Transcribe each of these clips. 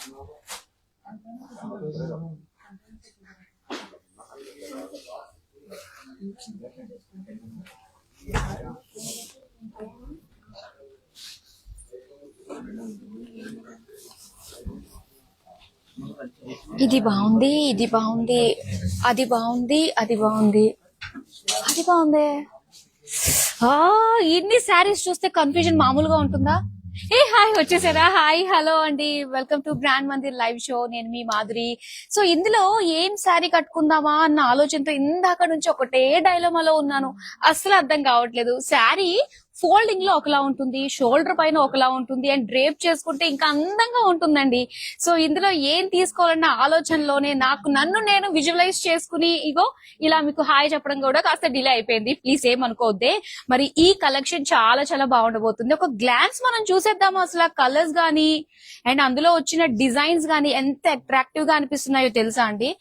ఇది బాగుంది, ఇది బాగుంది, అది బాగుంది, అది బాగుంది, అది బాగుంది. ఇన్ని శారీస్ చూస్తే కన్ఫ్యూజన్ మామూలుగా ఉంటుందా? ఏ హాయ్, వచ్చేసారా? హాయ్, హలో అండి, welcome to brand Mandir live show. నేను మీ మాధురి. సో ఇందులో ఏం శారీ కట్టుకుందామా అన్న ఆలోచనతో ఇందాక నుంచి ఒకటే డైలమాలో ఉన్నాను. అస్సలు అర్థం కావట్లేదు. శారీ ఫోల్డింగ్ లో ఒకలా ఉంటుంది, షోల్డర్ పైన ఒకలా ఉంటుంది, అండ్ డ్రేప్ చేసుకుంటే ఇంకా అందంగా ఉంటుందండి. సో ఇందులో ఏం తీసుకోవాలన్న ఆలోచనలోనే నన్ను నేను విజువలైజ్ చేసుకుని ఇగో ఇలా మీకు హాయ్ చెప్పడం కూడా కాస్త డిలే అయిపోయింది. ప్లీజ్ ఏమనుకోవద్దే. మరి ఈ కలెక్షన్ చాలా చాలా బాగుండబోతుంది. ఒక గ్లాన్స్ మనం చూసేద్దాము అసలు కలర్స్ గానీ అండ్ అందులో వచ్చిన డిజైన్స్ గానీ ఎంత అట్రాక్టివ్ గా అనిపిస్తున్నాయో తెలుసా అండి.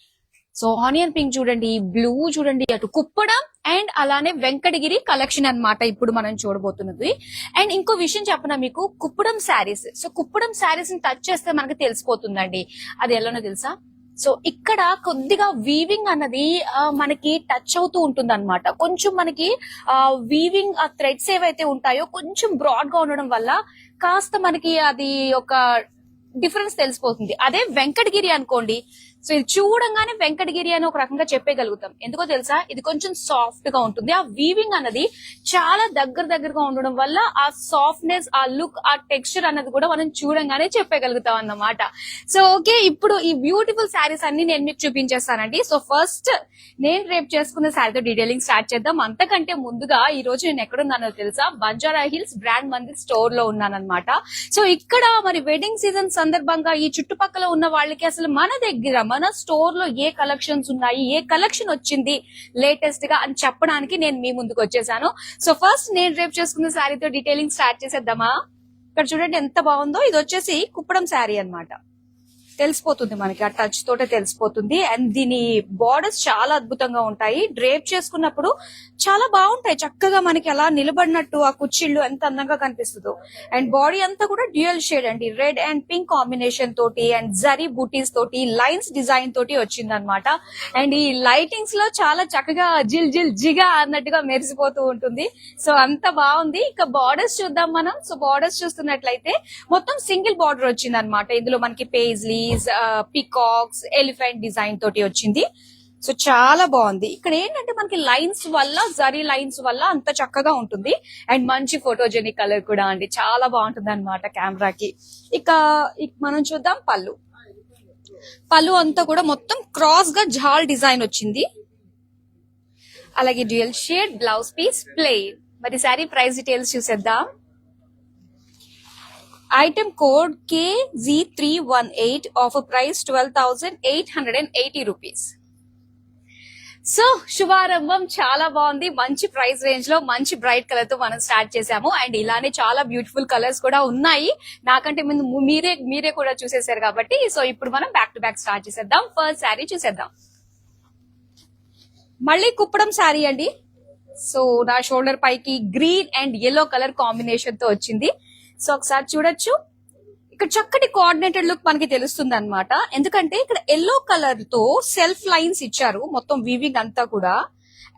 సో ఆనియన్ పింక్ చూడండి, బ్లూ చూడండి, అటు కుప్పడం అండ్ అలానే వెంకటగిరి కలెక్షన్ అన్నమాట ఇప్పుడు మనం చూడబోతున్నది. అండ్ ఇంకో విషయం చెప్పనా మీకు, కుప్పడం శారీస్. సో కుప్పడం శారీస్ ని టచ్ చేస్తే మనకి తెలిసిపోతుందండి అది ఎలానో తెలుసా. సో ఇక్కడ కొద్దిగా వీవింగ్ అన్నది మనకి టచ్ అవుతూ ఉంటుంది అనమాట. కొంచెం మనకి వీవింగ్ ఆ థ్రెడ్స్ ఏవైతే ఉంటాయో కొంచెం బ్రాడ్ గా ఉండడం వల్ల కాస్త మనకి అది ఒక డిఫరెన్స్ తెలిసిపోతుంది. అదే వెంకటగిరి అనుకోండి, సో ఇది చూడంగానే వెంకటగిరి అని ఒక రకంగా చెప్పగలుగుతాం. ఎందుకో తెలుసా, ఇది కొంచెం సాఫ్ట్ గా ఉంటుంది. ఆ వీవింగ్ అన్నది చాలా దగ్గరగా ఉండడం వల్ల ఆ సాఫ్ట్నెస్, ఆ లుక్, ఆ టెక్స్చర్ అన్నది కూడా మనం చూడంగానే చెప్పగలుగుతాం అన్నమాట. సో ఓకే, ఇప్పుడు ఈ బ్యూటిఫుల్ శారీస్ అన్ని నేను మీకు చూపించేస్తానండి. సో ఫస్ట్ నేను రేపు చేసుకున్న శారీతో డీటెయిలింగ్ స్టార్ట్ చేద్దాం. అంతకంటే ముందుగా ఈ రోజు నేను ఎక్కడున్నానో తెలుసా, Banjara hills brand Mandir store లో ఉన్నానన్నమాట. సో ఇక్కడ మరి వెడ్డింగ్ సీజన్ సందర్భంగా ఈ చుట్టుపక్కల ఉన్న వాళ్ళకి అసలు మన దగ్గర మన స్టోర్ లో ఏ కలెక్షన్స్ ఉన్నాయి, ఏ కలెక్షన్ వచ్చింది లేటెస్ట్ గా అని చెప్పడానికి నేను మీ ముందుకు వచ్చేసాను. సో ఫస్ట్ నేను రేపు చేసుకున్న శారీతో డీటెయిలింగ్ స్టార్ట్ చేసేద్దామా. ఇక్కడ చూడండి ఎంత బాగుందో. ఇది వచ్చేసి కుప్పడం శారీ అన్నమాట. తెలిసిపోతుంది మనకి, ఆ టచ్ తోటే తెలిసిపోతుంది. అండ్ దీని బార్డర్స్ చాలా అద్భుతంగా ఉంటాయి. డ్రేప్ చేసుకున్నప్పుడు చాలా బాగుంటాయి, చక్కగా మనకి అలా నిలబడినట్టు ఆ కుచ్చిళ్ళు ఎంత అందంగా కనిపిస్తుందో. అండ్ బాడీ అంతా కూడా డ్యూయల్ షేడ్ అండి, రెడ్ అండ్ పింక్ కాంబినేషన్ తోటి అండ్ జరీ బూటీస్ తోటి లైన్స్ డిజైన్ తోటి వచ్చింది అనమాట. అండ్ ఈ లైటింగ్స్ లో చాలా చక్కగా జిల్ జిల్ జిగా అన్నట్టుగా మెరిసిపోతూ ఉంటుంది. సో అంత బాగుంది. ఇక బార్డర్స్ చూద్దాం మనం. సో బార్డర్స్ చూస్తున్నట్లయితే మొత్తం సింగిల్ బార్డర్ వచ్చింది అనమాట. ఇందులో మనకి పేజ్లీ, పికాక్స్, ఎలిఫెంట్ డిజైన్ తోటి వచ్చింది. సో చాలా బాగుంది. ఇక్కడ ఏంటంటే మనకి లైన్స్ వల్ల, జరీ లైన్స్ వల్ల అంత చక్కగా ఉంటుంది. అండ్ మంచి ఫోటోజెనిక్ కలర్ కూడా అండి, చాలా బాగుంటుంది అనమాట కెమెరాకి. ఇక మనం చూద్దాం పళ్ళు. పళ్ళు అంతా కూడా మొత్తం క్రాస్ గా జాల్ డిజైన్ వచ్చింది. అలాగే dual shade blouse piece plain. మరి సారీ ప్రైస్ డీటెయిల్స్ చూసేద్దాం. Item code KZ318, offer price 12,880 rupees. So శుభారంభం చాలా బాగుంది. మంచి ప్రైస్ రేంజ్ లో మంచి బ్రైట్ కలర్ తో మనం స్టార్ట్ చేసాము. అండ్ ఇలానే చాలా బ్యూటిఫుల్ కలర్స్ కూడా ఉన్నాయి. నాకంటే ముందు మీరే కూడా చూసేసారు కాబట్టి సో ఇప్పుడు మనం బ్యాక్ టు బ్యాక్ స్టార్ట్ చేసేద్దాం. ఫస్ట్ శారీ చూసేద్దాం. మళ్ళీ కుప్పడం శారీ అండి. సో నా షోల్డర్ పైకి green and yellow colour combination తో వచ్చింది. సో ఒకసారి చూడొచ్చు, ఇక్కడ చక్కటి కోఆర్డినేటెడ్ లుక్ మనకి తెలుస్తుంది అనమాట. ఎందుకంటే ఇక్కడ ఎల్లో కలర్ తో సెల్ఫ్ లైన్స్ ఇచ్చారు మొత్తం వీవింగ్ అంతా కూడా.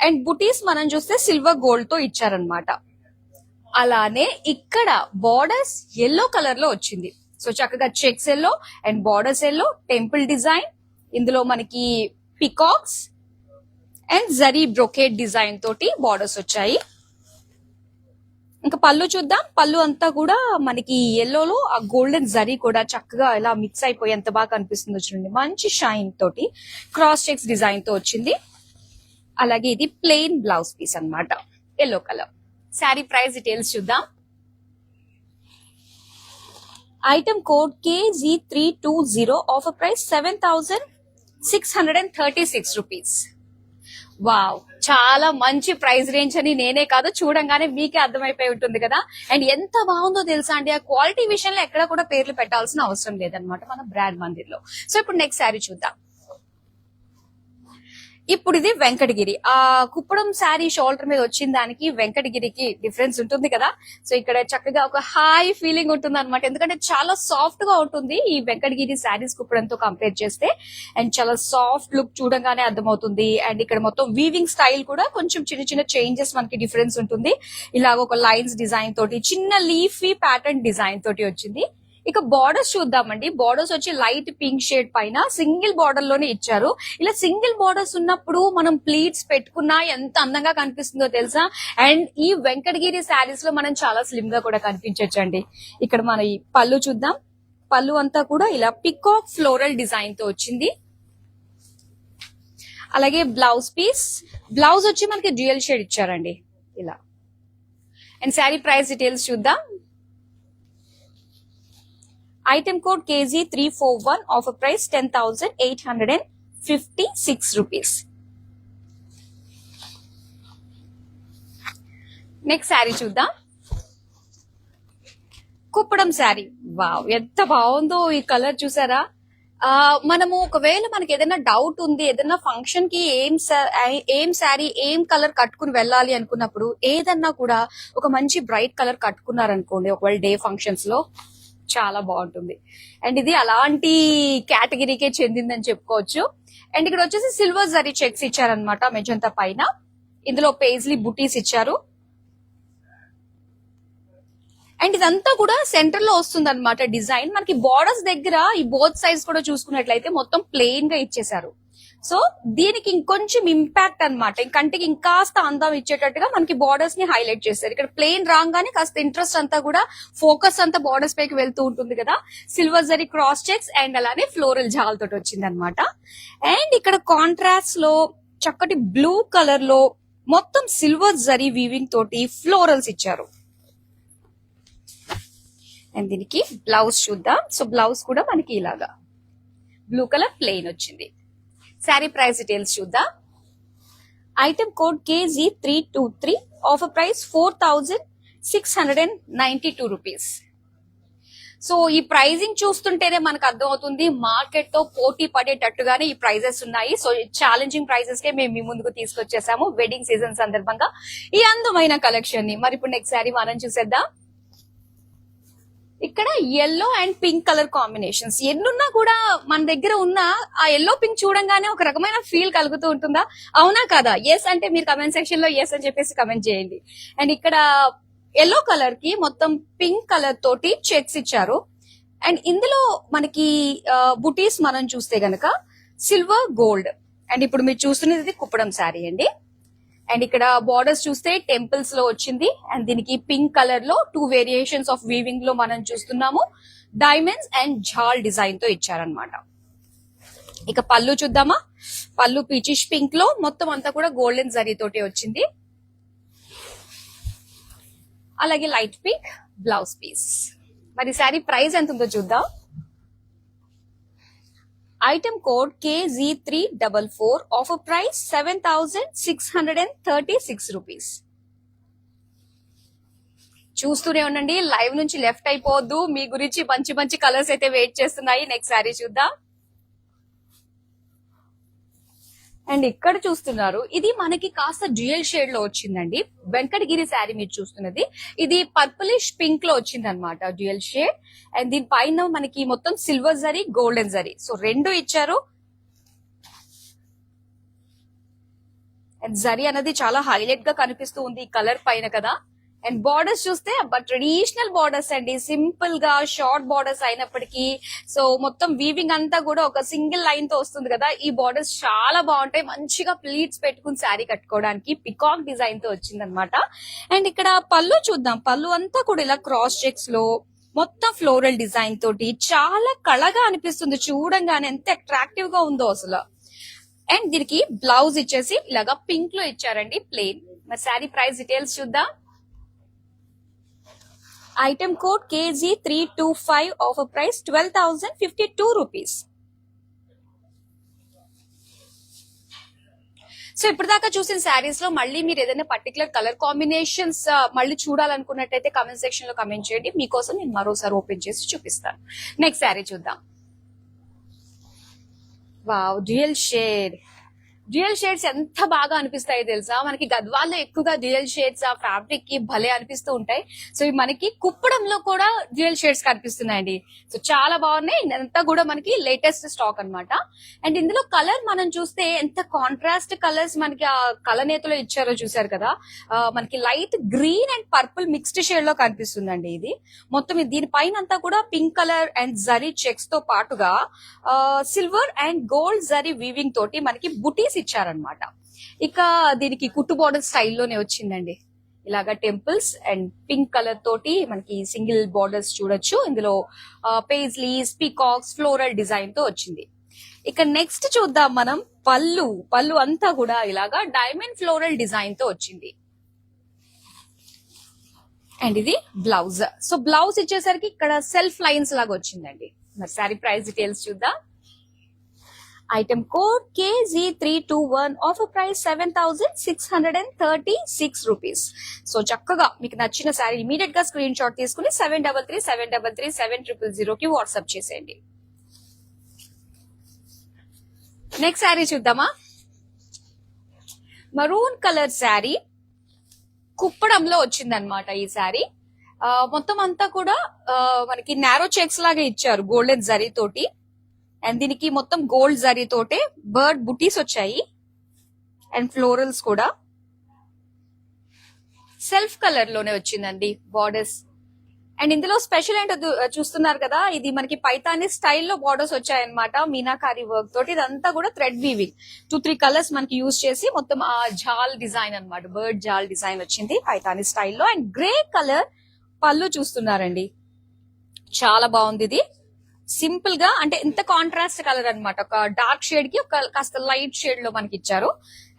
అండ్ బుటీస్ మనం చూస్తే సిల్వర్ గోల్డ్ తో ఇచ్చారనమాట. అలానే ఇక్కడ బార్డర్స్ ఎల్లో కలర్ లో వచ్చింది. సో చక్కగా checks yellow and borders yellow, temple design, ఇందులో మనకి peacocks and zari brocade design తోటి బార్డర్స్ వచ్చాయి. ఇంకా పళ్ళు చూద్దాం. పళ్ళు అంతా కూడా మనకి ఎల్లోలో ఆ గోల్డెన్ జరీ కూడా చక్కగా ఇలా మిక్స్ అయిపోయి ఎంత బాగా కనిపిస్తుందో చూడండి. మంచి షైన్ తోటి క్రాస్ చెక్స్ డిజైన్ తో వచ్చింది. అలాగే ఇది ప్లెయిన్ బ్లౌజ్ పీస్ అన్నమాట, yellow colour. Sari price details చూద్దాం. Item code KZ320, offer price 7,636 rupees. Wow, చాలా మంచి ప్రైస్ రేంజ్ అని నేనే కాదు చూడంగానే మీకే అర్థమైపోయి ఉంటుంది కదా. అండ్ ఎంత బాగుందో తెలుసా అండి, ఆ క్వాలిటీ విషయంలో ఎక్కడ కూడా పేర్లు పెట్టాల్సిన అవసరం లేదనమాట మన బ్రాండ్ మందిర్ లో. సో ఇప్పుడు నెక్స్ట్ శారీ చూద్దాం. ఇప్పుడు ఇది వెంకటగిరి. ఆ కుప్పడం శారీ షోల్డర్ మీద వచ్చిన దానికి వెంకటగిరికి డిఫరెన్స్ ఉంటుంది కదా. సో ఇక్కడ చక్కగా ఒక హై ఫీలింగ్ ఉంటుంది అనమాట, ఎందుకంటే చాలా సాఫ్ట్ గా ఉంటుంది ఈ వెంకటగిరి శారీస్ కుప్పడంతో కంపేర్ చేస్తే. అండ్ చాలా సాఫ్ట్ లుక్ చూడంగానే అర్థమవుతుంది. అండ్ ఇక్కడ మొత్తం వీవింగ్ స్టైల్ కూడా కొంచెం చిన్న చిన్న చేంజెస్ మనకి డిఫరెన్స్ ఉంటుంది. ఇలాగ ఒక లైన్స్ డిజైన్ తోటి చిన్న లీఫీ ప్యాటర్న్ డిజైన్ తోటి వచ్చింది. ఇక బార్డర్స్ చూద్దామండి. బార్డర్స్ వచ్చి లైట్ పింక్ షేడ్ పైన సింగిల్ బార్డర్ లోనే ఇచ్చారు. ఇలా సింగిల్ బార్డర్స్ ఉన్నప్పుడు మనం ప్లీట్స్ పెట్టుకున్నా ఎంత అందంగా కనిపిస్తుందో తెలుసా. అండ్ ఈ వెంకటగిరి శారీస్ లో మనం చాలా స్లిమ్ గా కూడా కనిపించొచ్చండి. ఇక్కడ మన ఈ పళ్ళు చూద్దాం. పళ్ళు అంతా కూడా ఇలా పికాక్ ఫ్లోరల్ డిజైన్ తో వచ్చింది. అలాగే బ్లౌజ్ పీస్, బ్లౌజ్ వచ్చి మనకి డ్యూయల్ షేడ్ ఇచ్చారండి ఇలా. అండ్ శారీ ప్రైస్ డీటెయిల్స్ చూద్దాం. Item code KZ341, offer price 10,856 rupees. Next sari చూద్దాం. కుప్పడం శారీ. వావ్, ఎంత బాగుందో ఈ కలర్ చూసారా. మనము ఒకవేళ మనకి ఏదైనా డౌట్ ఉంది, ఏదైనా ఫంక్షన్ కి ఏం శారీ ఏం కలర్ కట్టుకుని వెళ్ళాలి అనుకున్నప్పుడు ఏదన్నా కూడా ఒక మంచి బ్రైట్ కలర్ కట్టుకున్నారనుకోండి ఒకవేళ డే ఫంక్షన్స్ లో చాలా బాగుంటుంది. అండ్ ఇది అలాంటి కేటగిరీకే చెందిందని చెప్పుకోవచ్చు. అండ్ ఇక్కడ వచ్చేసి సిల్వర్ జరీ చెక్స్ ఇచ్చారనమాట మెజంతా పైన. ఇందులో పేజ్లీ బుటీస్ ఇచ్చారు. అండ్ ఇదంతా కూడా సెంటర్ లో వస్తుంది అనమాట డిజైన్. మనకి బార్డర్స్ దగ్గర ఈ బోత్ సైడ్స్ కూడా చూసుకున్నట్లయితే మొత్తం ప్లెయిన్ గా ఇచ్చేసారు. సో దీనికి ఇంకొంచెం ఇంపాక్ట్ అనమాట, కంటికి ఇంకాస్త అందం ఇచ్చేటట్టుగా మనకి బార్డర్స్ ని హైలైట్ చేస్తారు. ఇక్కడ ప్లెయిన్ రాగానే కాస్త ఇంట్రెస్ట్ అంతా కూడా ఫోకస్ అంతా బార్డర్స్ పైకి వెళ్తూ ఉంటుంది కదా. Silver zari cross checks and అలానే ఫ్లోరల్ జాల్ తోటి వచ్చింది అనమాట. అండ్ ఇక్కడ కాంట్రాస్ట్ లో చక్కటి బ్లూ కలర్ లో మొత్తం సిల్వర్ జరీ వీవింగ్ తోటి ఫ్లోరల్స్ ఇచ్చారు. అండ్ దీనికి బ్లౌజ్ చూద్దాం. సో బ్లౌజ్ కూడా మనకి ఇలాగా బ్లూ కలర్ ప్లెయిన్ వచ్చింది. శారీ ప్రైస్ డీటెయిల్స్ చూద్దాం. Item code KZ323, offer price 4,692 rupees. So ఈ ప్రైజింగ్ చూస్తుంటేనే మనకు అర్థం అవుతుంది మార్కెట్ తో పోటీ పడేటట్టుగానే ఈ ప్రైజెస్ ఉన్నాయి. సో ఛాలెంజింగ్ ప్రైజెస్ కే మేము మీ ముందుకు తీసుకొచ్చేసాము వెడ్డింగ్ సీజన్ సందర్భంగా ఈ అందమైన కలెక్షన్ ని. మరి ఇప్పుడు నెక్స్ట్ శారీ మనం చూసేద్దాం. ఇక్కడ yellow and pink colour combinations ఎన్నున్నా కూడా మన దగ్గర ఉన్న ఆ ఎల్లో పింక్ చూడంగానే ఒక రకమైన ఫీల్ కలుగుతూ ఉంటుందా, అవునా కదా? ఎస్ అంటే మీరు కమెంట్ సెక్షన్ లో ఎస్ అని చెప్పేసి కమెంట్ చేయండి. అండ్ ఇక్కడ ఎల్లో కలర్ కి మొత్తం పింక్ కలర్ తోటి చెక్స్ ఇచ్చారు. అండ్ ఇందులో మనకి బుటీస్ మనం చూస్తే గనక సిల్వర్ గోల్డ్. అండ్ ఇప్పుడు మీరు చూస్తున్నది కుప్పడం శారీ అండి. అండ్ ఇక్కడ బార్డర్స్ చూస్తే టెంపుల్స్ లో వచ్చింది. అండ్ దీనికి పింక్ కలర్ లో 2 వేరియేషన్స్ ఆఫ్ వీవింగ్ లో మనం చూస్తున్నాము. డైమండ్స్ అండ్ జాల్ డిజైన్ తో ఇచ్చారనమాట. ఇక పళ్ళు చూద్దామా. పళ్ళు పీచిష్ పింక్ లో మొత్తం అంతా కూడా గోల్డెన్ జరీ తోటి వచ్చింది. అలాగే లైట్ పింక్ బ్లౌజ్ పీస్. మరి శారీ ప్రైస్ ఎంత ఉందో చూద్దాం. Item code KZ344, offer price 7,636 rupees. చూస్తూనే ఉండండి, లైవ్ నుంచి లెఫ్ట్ అయిపోవద్దు. మీ గురించి మంచి మంచి కలర్స్ అయితే వెయిట్ చేస్తున్నాయి. నెక్స్ట్ శారీ చూద్దాం. అండ్ ఇక్కడ చూస్తున్నారు ఇది మనకి కాస్త డ్యూయల్ షేడ్ లో వచ్చిందండి. వెంకటగిరి శారీ మీరు చూస్తున్నది ఇది పర్పులిష్ పింక్ లో వచ్చింది అనమాట డ్యూయల్ షేడ్. అండ్ దీని పైన మనకి మొత్తం silver zari golden zari so రెండు ఇచ్చారు. అండ్ జరీ అనేది చాలా హైలైట్ గా కనిపిస్తూ ఉంది ఈ కలర్ పైన కదా. అండ్ బార్డర్స్ చూస్తే ట్రెడిషనల్ బార్డర్స్ అండి, సింపుల్ గా షార్ట్ బార్డర్స్ అయినప్పటికీ సో మొత్తం వీవింగ్ అంతా కూడా ఒక సింగిల్ లైన్ తో వస్తుంది కదా. ఈ బార్డర్స్ చాలా బాగుంటాయి, మంచిగా ప్లీట్స్ పెట్టుకుని శారీ కట్టుకోవడానికి పికాక్ డిజైన్ తో వచ్చింది అనమాట. అండ్ ఇక్కడ పళ్ళు చూద్దాం. పళ్ళు అంతా కూడా ఇలా క్రాస్ చెక్స్ లో మొత్తం ఫ్లోరల్ డిజైన్ తోటి చాలా కళగా అనిపిస్తుంది చూడంగానే, ఎంత అట్రాక్టివ్ గా ఉందో అసలు. అండ్ దీనికి బ్లౌజ్ ఇచ్చేసి ఇలాగా పింక్ లో ఇచ్చారండి ప్లెయిన్. మరి శారీ ప్రైస్ డీటెయిల్స్ చూద్దాం. Item code KZ325, offer price 12,052 rupees. So ఇప్పటిదాకా చూసిన శారీస్ లో మళ్ళీ మీరు ఏదైనా పర్టికులర్ కలర్ కాంబినేషన్స్ మళ్ళీ చూడాలనుకున్నట్టయితే కమెంట్ సెక్షన్ లో కమెంట్ చేయండి, మీకోసం నేను మరోసారి ఓపెన్ చేసి చూపిస్తాను. నెక్స్ట్ శారీ చూద్దాం. Wow, dual shade dual shades ఎంత బాగా అనిపిస్తాయి తెలుసా, మనకి గద్వాల్లో ఎక్కువగా డ్యూయల్ షేడ్స్ ఆ ఫ్యాబ్రిక్ కి భలే అనిపిస్తూ ఉంటాయి. సో ఇవి మనకి కుప్పడంలో కూడా డ్యూయల్ షేడ్స్ కనిపిస్తున్నాయండి. సో చాలా బాగున్నాయి, ఇదంతా కూడా మనకి లేటెస్ట్ స్టాక్ అన్నమాట. అండ్ ఇందులో కలర్ మనం చూస్తే ఎంత కాంట్రాస్ట్ కలర్స్ మనకి ఆ కలనేతలో ఇచ్చారో చూసారు కదా. మనకి light green and purple mixed shade లో కనిపిస్తుందండి. ఇది మొత్తం దీనిపైన అంతా కూడా pink colour and zari checks తో పాటుగా silver and gold zari weaving తోటి మనకి బుటీస్ ఇచ్చారనమాట. ఇక దీనికి కుట్టు బోర్డర్ స్టైల్లోనే వచ్చిందండి. ఇలాగా టెంపుల్స్ అండ్ పింక్ కలర్ తోటి మనకి సింగిల్ బోర్డర్స్ చూడొచ్చు. ఇందులో పేజ్లీస్, పీకాక్స్, ఫ్లోరల్ డిజైన్ తో వచ్చింది. ఇక నెక్స్ట్ చూద్దాం మనం పళ్ళు అంతా కూడా ఇలాగా డైమండ్ ఫ్లోరల్ డిజైన్ తో వచ్చింది. అండ్ ఇది బ్లౌజ్. సో బ్లౌజ్ ఇచ్చేసరికి ఇక్కడ సెల్ఫ్ లైన్స్ లాగా వచ్చిందండి. మరి సారీ ప్రైస్ డీటెయిల్స్ చూద్దాం. Item code KZ321, offer price 7,636 rupees. So చక్కగా మీకు నచ్చిన శారీ ఇమీడియట్ గా స్క్రీన్ షాట్ తీసుకుని 7337337000 కి వాట్సాప్ చేసేయండి. నెక్స్ట్ శారీ చూద్దామా. మరూన్ కలర్ శారీ కుప్పడంలో వచ్చిందనమాట ఈ శారీ. మొత్తం అంతా కూడా మనకి నారో చెక్స్ లాగా ఇచ్చారు గోల్డెన్ జరీ తోటి. అండ్ దీనికి మొత్తం గోల్డ్ జరీ తోటే బర్డ్ బుటీస్ వచ్చాయి అండ్ ఫ్లోరల్స్ కూడా సెల్ఫ్ కలర్ లోనే వచ్చిందండి బార్డర్స్. అండ్ ఇందులో స్పెషల్ ఏంటో చూస్తున్నారు కదా, ఇది మనకి పైతాని స్టైల్లో బార్డర్స్ వచ్చాయన్నమాట మీనాకారి వర్క్ తోటి. ఇదంతా కూడా థ్రెడ్ వీవింగ్ 2-3 కలర్స్ మనకి యూజ్ చేసి మొత్తం ఆ జాల్ డిజైన్ అన్నమాట, బర్డ్ జాల్ డిజైన్ వచ్చింది పైతాని స్టైల్లో. అండ్ గ్రే కలర్ పళ్ళు చూస్తున్నారండి, చాలా బాగుంది. ఇది సింపుల్ గా అంటే ఎంత కాంట్రాస్ట్ కలర్ అన్నమాట, ఒక డార్క్ షేడ్ కి ఒక కాస్త లైట్ షేడ్ లో మనకి ఇచ్చారు.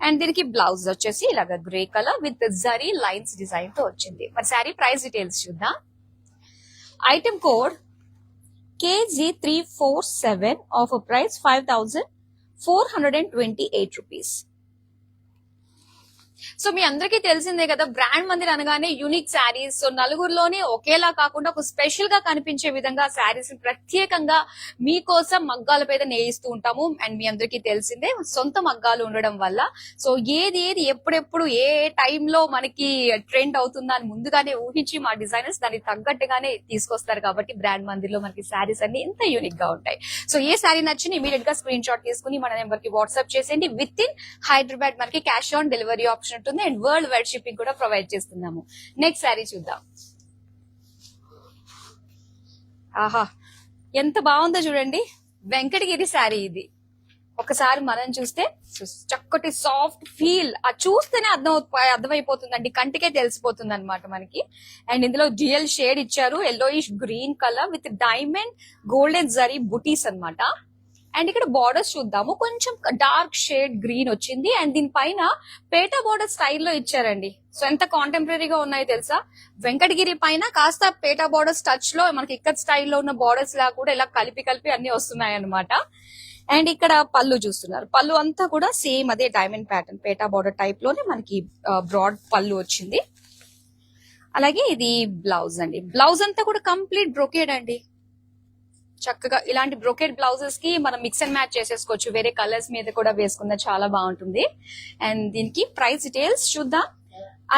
అండ్ దీనికి బ్లౌజ్ వచ్చేసి ఇలాగా grey colour with zari lines design తో వచ్చింది. మరి శారీ ప్రైస్ డీటెయిల్స్ చూద్దాం. Item code KZ347, offer price 5,428 rupees. So మీ అందరికీ తెలిసిందే కదా, బ్రాండ్ మందిర్ అనగానే యూనిక్ శారీస్. సో నలుగురిలోనే ఒకేలా కాకుండా ఒక స్పెషల్ గా కనిపించే విధంగా శారీస్ ప్రత్యేకంగా మీకోసం మగ్గాల మీద నేయిస్తూ ఉంటాము. అండ్ మీ అందరికీ తెలిసిందే సొంత మగ్గాలు ఉండడం వల్ల సో ఏది ఎప్పుడెప్పుడు ఏ టైంలో మనకి ట్రెండ్ అవుతుందా అని ముందుగానే ఊహించి మా డిజైనర్స్ దానికి తగ్గట్టుగానే తీసుకొస్తారు. కాబట్టి బ్రాండ్ మందిర్ లో మనకి శారీస్ అన్ని ఎంత యూనిక్ గా ఉంటాయి. సో ఏ శారీ నచ్చిన ఇమీడియట్ గా స్క్రీన్ షాట్ తీసుకుని మన నెంబర్ కి వాట్సాప్ చేసేయండి. విత్ ఇన్ హైదరాబాద్ మనకి క్యాష్ ఆన్ డెలివరీ ఆప్షన్ ఉంటుంది అండ్ వరల్డ్ వైడ్ షిప్పింగ్ కూడా ప్రొవైడ్ చేస్తున్నాము. నెక్స్ట్ శారీ చూద్దాం. ఆహా ఎంత బాగుందో చూడండి, వెంకటగిరి శారీ. ఇది ఒకసారి మనం చూస్తే చక్కటి సాఫ్ట్ ఫీల్ చూస్తేనే అర్థమైపోతుందండి, కంటికే తెలిసిపోతుంది అనమాట మనకి. అండ్ ఇందులో డ్యూయల్ షేడ్ ఇచ్చారు, yellowish green colour with diamond golden zari బుటీస్ అన్నమాట. అండ్ ఇక్కడ బార్డర్స్ చూద్దాము, కొంచెం డార్క్ షేడ్ గ్రీన్ వచ్చింది. అండ్ దీనిపైన పేటా బార్డర్ స్టైల్లో ఇచ్చారండి. సో ఎంత కాంటెంపరీగా ఉన్నాయో తెలుసా. వెంకటగిరి పైన కాస్త పేటా బార్డర్స్ టచ్ లో మనకి ఇక్కడ స్టైల్లో ఉన్న బార్డర్స్ లా కూడా ఇలా కలిపి అన్ని వస్తున్నాయి అనమాట. అండ్ ఇక్కడ పళ్ళు చూస్తున్నారు, పళ్ళు అంతా కూడా సేమ్ అదే diamond pattern PETA border type లోనే మనకి బ్రాడ్ పళ్ళు వచ్చింది. అలాగే ఇది బ్లౌజ్ అండి, బ్లౌజ్ అంతా కూడా కంప్లీట్ బ్రొకేడ్ అండి. చక్కగా ఇలాంటి బ్రోకెడ్ బ్లౌజెస్ కి మనం మిక్స్ అండ్ మ్యాచ్ చేసేసుకోవచ్చు, వేరే కలర్స్ మీద కూడా వేసుకున్న చాలా బాగుంటుంది. అండ్ దీనికి ప్రైస్ డీటెయిల్స్ చూద్దాం.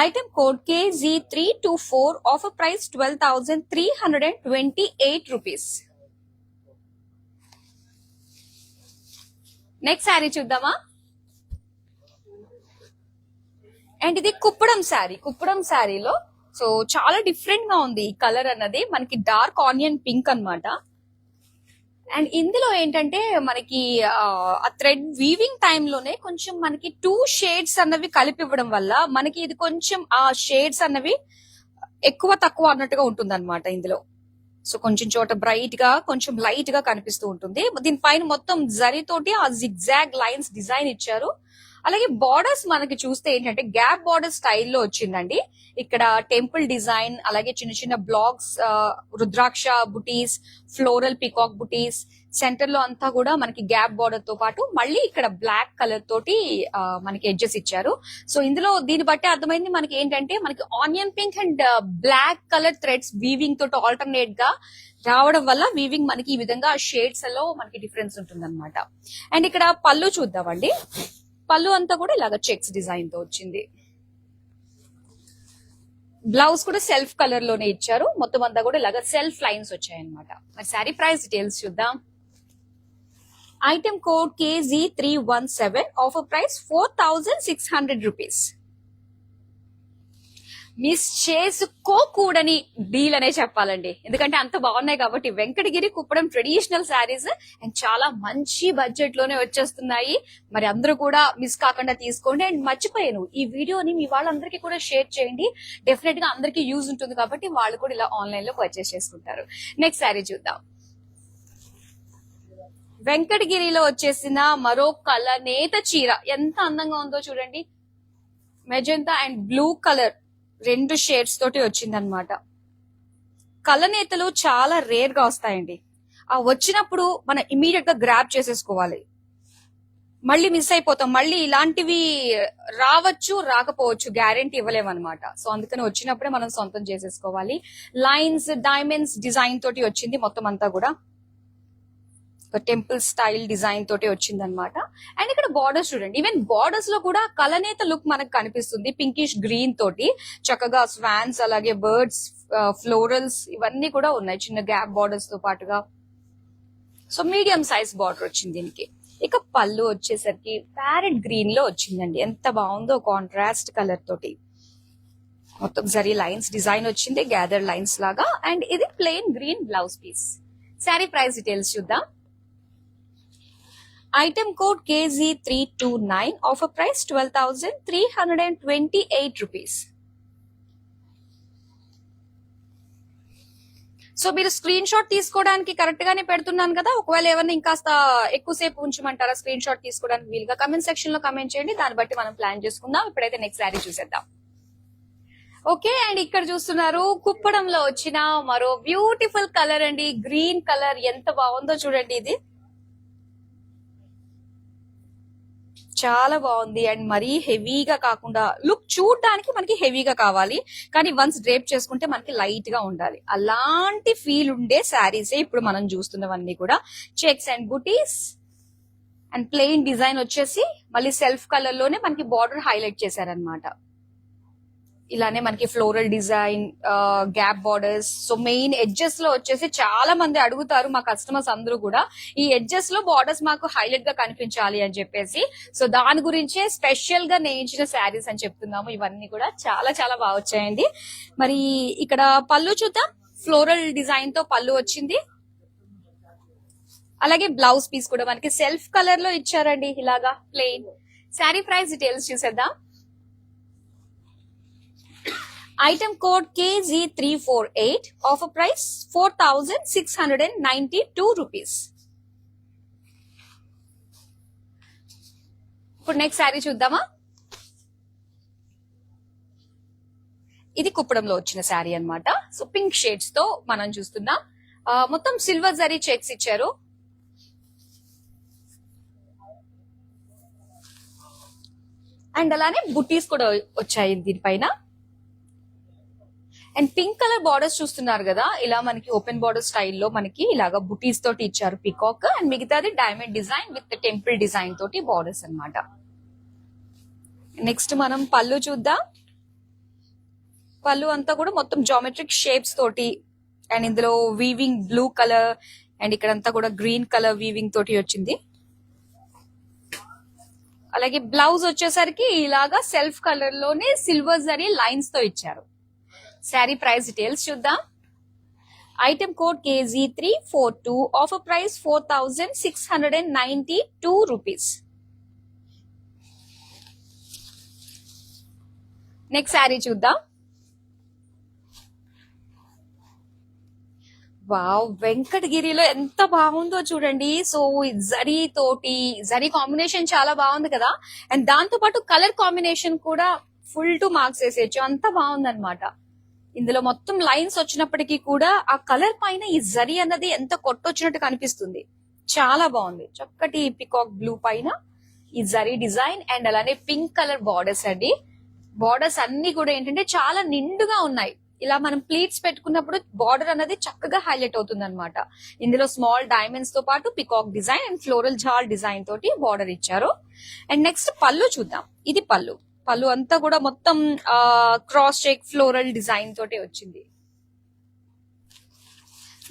Item code KZ324, offer price 12,328 rupees. Next sari చూద్దామా. అండ్ ఇది కుప్పడం శారీ. కుప్పడం శారీలో సో చాలా డిఫరెంట్ గా ఉంది ఈ కలర్ అన్నది, మనకి డార్క్ ఆనియన్ పింక్ అన్నమాట. అండ్ ఇందులో ఏంటంటే మనకి ఆ థ్రెడ్ వీవింగ్ టైంలోనే కొంచెం మనకి 2 షేడ్స్ అన్నవి కలిపి ఇవ్వడం వల్ల మనకి ఇది కొంచెం ఆ షేడ్స్ అన్నవి ఎక్కువ తక్కువ అన్నట్టుగా ఉంటుంది అనమాట ఇందులో. సో కొంచెం చోట బ్రైట్ గా కొంచెం లైట్ గా కనిపిస్తూ ఉంటుంది. దీనిపైన మొత్తం జరీతోటి ఆ జిగ్జాగ్ లైన్స్ డిజైన్ ఇచ్చారు. అలాగే బార్డర్స్ మనకి చూస్తే ఏంటంటే గ్యాప్ బార్డర్ స్టైల్లో వచ్చిందండి. ఇక్కడ టెంపుల్ డిజైన్, అలాగే చిన్న చిన్న బ్లాక్స్, రుద్రాక్ష బుటీస్, ఫ్లోరల్ పీకాక్ బుటీస్, సెంటర్ లో అంతా కూడా మనకి గ్యాప్ బార్డర్ తో పాటు మళ్ళీ ఇక్కడ బ్లాక్ కలర్ తోటి మనకి ఎడ్జెస్ ఇచ్చారు. సో ఇందులో దీన్ని బట్టి అర్థమైంది మనకి ఏంటంటే మనకి onion pink and black colour threads weaving తోటి ఆల్టర్నేట్ గా రావడం వల్ల వీవింగ్ మనకి ఈ విధంగా షేడ్స్ లో మనకి డిఫరెన్స్ ఉంటుంది అనమాట. అండ్ ఇక్కడ పళ్ళు చూద్దామండి. పళ్ళు అంతా కూడా ఇలాగ చెక్స్ డిజైన్ తో వచ్చింది. బ్లౌజ్ కూడా సెల్ఫ్ కలర్ లోనే ఇచ్చారు. మొత్తం అంతా కూడా ఇలాగ సెల్ఫ్ లైన్స్ వచ్చాయన్నమాట. మరి శారీ ప్రైస్ డీటెయిల్స్ చూద్దాం. Item code KZ317, offer price 4600 rupees. Miss చేసుకోకూడని డీల్ అనే చెప్పాలండి, ఎందుకంటే అంత బాగున్నాయి కాబట్టి. వెంకటగిరి కుప్పడం ట్రెడిషనల్ శారీస్ అండ్ చాలా మంచి బడ్జెట్ లోనే వచ్చేస్తున్నాయి. మరి అందరూ కూడా మిస్ కాకుండా తీసుకోండి. అండ్ మర్చిపోయాను, ఈ వీడియోని మీ వాళ్ళందరికీ కూడా షేర్ చేయండి. డెఫినెట్ గా అందరికీ యూజ్ ఉంటుంది కాబట్టి వాళ్ళు కూడా ఇలా ఆన్లైన్ లో పర్చేస్ చేసుకుంటారు. నెక్స్ట్ శారీ చూద్దాం. వెంకటగిరిలో వచ్చేసిన మరో కలనేత చీర ఎంత అందంగా ఉందో చూడండి. Magenta and blue colour 2 shades తోటి వచ్చిందనమాట. కలనేతలు చాలా రేర్ గా వస్తాయండి. ఆ వచ్చినప్పుడు మనం ఇమీడియట్ గా గ్రాబ్ చేసేసుకోవాలి, మళ్ళీ మిస్ అయిపోతాం. మళ్ళీ ఇలాంటివి రావచ్చు రాకపోవచ్చు, గ్యారెంటీ ఇవ్వలేమన్నమాట. సో అందుకని వచ్చినప్పుడే మనం సొంతం చేసేసుకోవాలి. లైన్స్, డైమండ్స్ డిజైన్ తోటి వచ్చింది మొత్తం అంతా కూడా. టెంపుల్ స్టైల్ డిజైన్ తోటి వచ్చిందనమాట. అండ్ ఇక్కడ బార్డర్స్ చూడండి, ఈవెన్ బార్డర్స్ లో కూడా కలనేత లుక్ మనకు కనిపిస్తుంది. పింకిష్ గ్రీన్ తోటి చక్కగా స్వాన్స్, అలాగే బర్డ్స్, ఫ్లోరల్స్ ఇవన్నీ కూడా ఉన్నాయి, చిన్న గ్యాప్ బార్డర్స్ తో పాటుగా. సో మీడియం సైజ్ బార్డర్ వచ్చింది దీనికి. ఇక పళ్ళు వచ్చేసరికి ప్యారెట్ గ్రీన్ లో వచ్చిందండి. ఎంత బాగుందో కాంట్రాస్ట్ కలర్ తోటి. మొత్తం జరీ లైన్స్ డిజైన్ వచ్చింది, గ్యాదర్ లైన్స్ లాగా. అండ్ ఇది plain green blouse piece. Sari price details చూద్దాం. Item code KZ329, offer price 12,328 rupees. So మీరు స్క్రీన్ షాట్ తీసుకోవడానికి కరెక్ట్ గానే పెడుతున్నాను కదా. ఒకవేళ ఏమన్నా ఇంకాస్త ఎక్కువసేపు ఉంచమంటారా స్క్రీన్ షాట్ తీసుకోవడానికి వీలుగా, కమెంట్ సెక్షన్ లో కమెంట్ చేయండి. దాన్ని బట్టి మనం ప్లాన్ చేసుకుందాం. ఇప్పుడైతే నెక్స్ట్ శారీ చూసేద్దాం. ఓకే, అండ్ ఇక్కడ చూస్తున్నారు కుప్పడంలో వచ్చిన మరో బ్యూటిఫుల్ కలర్ అండి. గ్రీన్ కలర్ ఎంత బాగుందో చూడండి. ఇది చాలా బాగుంది. అండ్ మరీ హెవీగా కాకుండా, లుక్ చూడడానికి మనకి హెవీగా కావాలి కానీ వన్స్ డ్రేప్ చేసుకుంటే మనకి లైట్ గా ఉండాలి. అలాంటి ఫీల్ ఉండే శారీసే ఇప్పుడు మనం చూస్తున్నవన్నీ కూడా. Checks and buttis and plain design వచ్చేసి మళ్ళీ సెల్ఫ్ కలర్ లోనే మనకి బార్డర్ హైలైట్ చేశారనమాట. ఇలానే మనకి floral design, gap borders. So main edges లో వచ్చేసి చాలా మంది అడుగుతారు మా కస్టమర్స్ అందరూ కూడా, ఈ ఎడ్జెస్ లో బార్డర్స్ మాకు హైలైట్ గా కనిపించాలి అని చెప్పేసి. సో దాని గురించే స్పెషల్ గా నేయించిన శారీస్ అని చెప్తున్నాము. ఇవన్నీ కూడా చాలా చాలా బాగా వచ్చాయండి. మరి ఇక్కడ పళ్ళు చూద్దాం. ఫ్లోరల్ డిజైన్ తో పళ్ళు వచ్చింది. అలాగే బ్లౌజ్ పీస్ కూడా మనకి సెల్ఫ్ కలర్ లో ఇచ్చారండి, ఇలాగా ప్లెయిన్. శారీ ప్రైస్ డీటెయిల్స్ చూసేద్దాం. Item code KZ348, offer price 4692 rupees. ఇప్పుడు నెక్స్ట్ శారీ చూద్దామా. ఇది కుప్పడంలో వచ్చిన శారీ అన్నమాట. సో పింక్ షేడ్స్ తో మనం చూస్తున్నాం. మొత్తం సిల్వర్ జరీ చెక్స్ ఇచ్చారు. అండ్ అలానే బుటీస్ కూడా వచ్చాయి దీనిపైన. అండ్ పింక్ కలర్ బార్డర్స్ చూస్తున్నారు కదా, ఇలా మనకి ఓపెన్ బార్డర్ స్టైల్లో మనకి ఇలాగా బుటీస్ తోటి ఇచ్చారు పికాక్. అండ్ మిగతాది diamond design with temple design తోటి బార్డర్స్ అన్నమాట. నెక్స్ట్ మనం పళ్ళు చూద్దాం. పళ్ళు అంతా కూడా మొత్తం జామెట్రిక్ షేప్స్ తోటి, అండ్ ఇందులో వీవింగ్ బ్లూ కలర్ అండ్ ఇక్కడంతా కూడా గ్రీన్ కలర్ వీవింగ్ తోటి వచ్చింది. అలాగే బ్లౌజ్ వచ్చేసరికి ఇలాగా సెల్ఫ్ కలర్ లోనే సిల్వర్ జరీ లైన్స్ తో ఇచ్చారు. శారీ ప్రైస్ డీటెయిల్స్ చూద్దాం. Item code KZ342, offer price 4692 rupees. Next sari చూద్దాం. వావ్, వెంకటగిరిలో ఎంత బాగుందో చూడండి. సో జరీ తోటి, జరీ కాంబినేషన్ చాలా బాగుంది కదా. అండ్ దాంతో పాటు కలర్ కాంబినేషన్ కూడా ఫుల్ టు మార్క్స్ వేసేయచ్చు, అంత బాగుంది అనమాట. ఇందులో మొత్తం లైన్స్ వచ్చినప్పటికీ కూడా ఆ కలర్ పైన ఈ జరీ అన్నది ఎంత కొట్టొచ్చినట్టు కనిపిస్తుంది. చాలా బాగుంది. చక్కటి పికాక్ బ్లూ పైన ఈ జరీ డిజైన్ అండ్ అలానే పింక్ కలర్ బార్డర్స్ అండి. బార్డర్స్ అన్ని కూడా ఏంటంటే చాలా నిండుగా ఉన్నాయి. ఇలా మనం ప్లీట్స్ పెట్టుకున్నప్పుడు బార్డర్ అనేది చక్కగా హైలైట్ అవుతుంది అనమాట. ఇందులో స్మాల్ డైమండ్స్ తో పాటు peacock design and floral jaal design తోటి బార్డర్ ఇచ్చారు. అండ్ నెక్స్ట్ పళ్ళు చూద్దాం. ఇది పళ్ళు. పళ్ళు అంతా కూడా మొత్తం క్రాస్ చెక్ ఫ్లోరల్ డిజైన్ తోటి వచ్చింది.